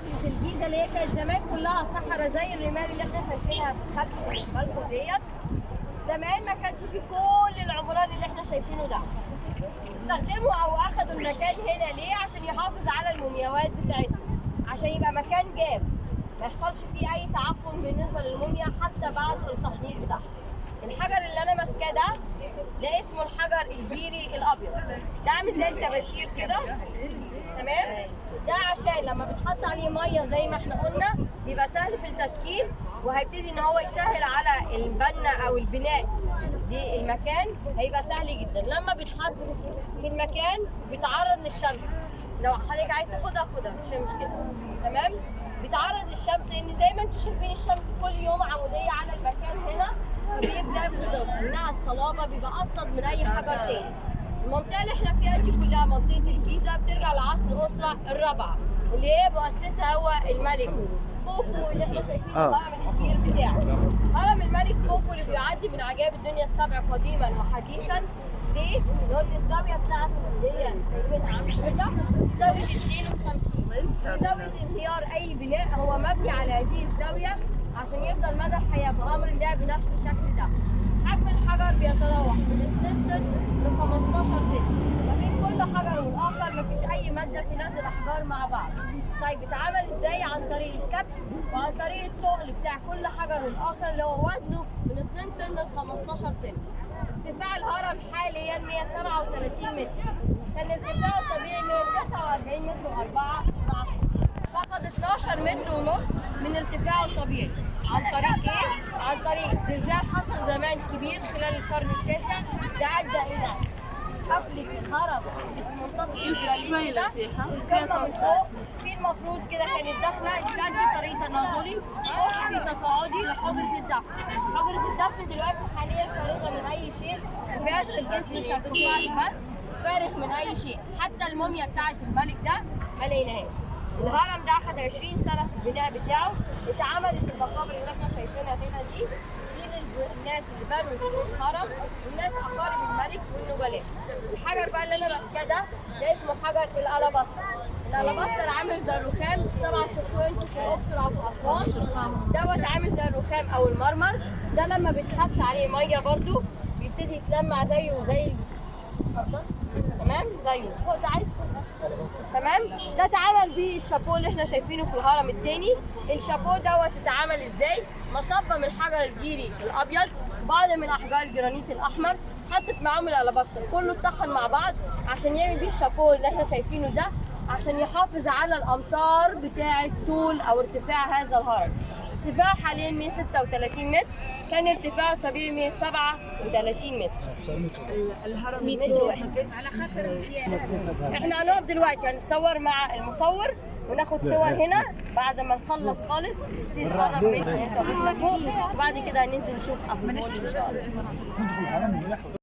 محافظه الجيزه اللي هي كانت زمان كلها صحراء زي الرمال اللي احنا شايفينها خلف البلكون ديت. زمان ما كانش في كل العمران اللي احنا شايفينه ده. استخدموا او اخذوا المكان هنا ليه؟ عشان يحافظ على المومياوات بتاعتهم، عشان يبقى مكان جاف ما يحصلش فيه اي تعفن بالنسبه للموميا حتى بعد التحنيط بتاعها. الحجر اللي انا ماسكاه ده اسمه الحجر الجيري الابيض. ده عامل زي الطباشير كده، تمام؟ ده عشان لما بتحط عليه ميه زي ما احنا قلنا بيبقى سهل في التشكيل، وهيبتدي ان هو يسهل على البناء او البناء للمكان، هيبقى سهل جدا. لما بيتحط في المكان بيتعرض للشمس، لو حضرتك عايز تاخدها خدها مفيش مشكله، تمام؟ بيتعرض للشمس لان زي ما انتم شايفين الشمس كل يوم عموديه على المكان هنا، فبيبقى منها الصلابه، بيبقى اصلب من اي حجر تاني. المنطقه اللي احنا فيها دي كلها منطقه الجيزه بترجع لعصر الاسره الرابعه اللي هي مؤسسها هو الملك خوفو اللي احنا شايفين الهرم الكبير بتاعه. هرم الملك خوفو اللي بيعد من عجائب الدنيا السبع قديما وحديثا. ليه؟ لأن الزاوية بتاعته اللي هي شايفينها عاملة كده زاوية 52. زاوية انهيار أي بناء هو مبني على هذه الزاوية عشان يفضل مدى الحياة بأمر الله بنفس الشكل ده. حجم الحجر بيتراوح من 2 طن ل 15 طن. ما بين كل حجر والآخر مفيش أي مادة في نفس الأحجار مع بعض. طيب بيتعمل ازاي؟ عن طريق الكبس وعن طريق التقل بتاع كل حجر والآخر اللي هو وزنه من 2 طن ل 15 طن. ارتفاع الهرم حاليا 137 متر، كان ارتفاعه الطبيعي 149 متر و4 فقد 12 متر ونص من ارتفاعه الطبيعي. عن طريق ايه؟ عن طريق زلزال حصل زمان كبير خلال القرن التاسع، ده ادى الى قفله الهرم اللي في منتصف الجرانيت ده، القمه من فوق في المفروض كده كانت داخله كان في طريق تنازلي افقي تصاعدي لحجره الدفن. حجره الدفن دلوقتي حاليا فارغه من اي شيء، ما فيهاش غير جسم ساركوفاج بس فارغ من اي شيء، حتى الموميا بتاعت الملك ده ما لقيناهاش. الهرم ده اخذ 20 سنه في البناء بتاعه. اتعملت المقابر اللي احنا شايفينها هنا دي للناس اللي بنوا الهرم والناس اقارب الملك والنبلاء. الحجر بقى اللي انا ماسكاه ده اسمه حجر الالاباستر. الالاباستر عامل زي الرخام، طبعا شفتوه انتوا في الاقصر او في اسوان. دوت عامل زي الرخام او المرمر. ده لما بيتحط عليه ميه برده بيبتدي يتلمع زيه زي تمام زيه هو ده عايز تمام. ده اتعمل بيه الشابو اللي احنا شايفينه في الهرم الثاني. الشابو دوت اتعمل ازاي؟ مصبه من الحجر الجيري الابيض وبعض من احجار الجرانيت الاحمر، حطت معاهم الالاباستر كله اتطحن مع بعض عشان يعمل بيه الشابو اللي احنا شايفينه ده، عشان يحافظ على الامتار بتاعه طول او ارتفاع هذا الهرم. ارتفاعه حاليا 136 متر، كان ارتفاعه الطبيعي 137 متر. الهرم متر واحد. على خاطر احنا هنقف دلوقتي هنتصور مع المصور وناخد صور هنا. بعد ما نخلص خالص نبتدي نقرب منه فوق، وبعد كده هننزل نشوف ابو ان شاء الله.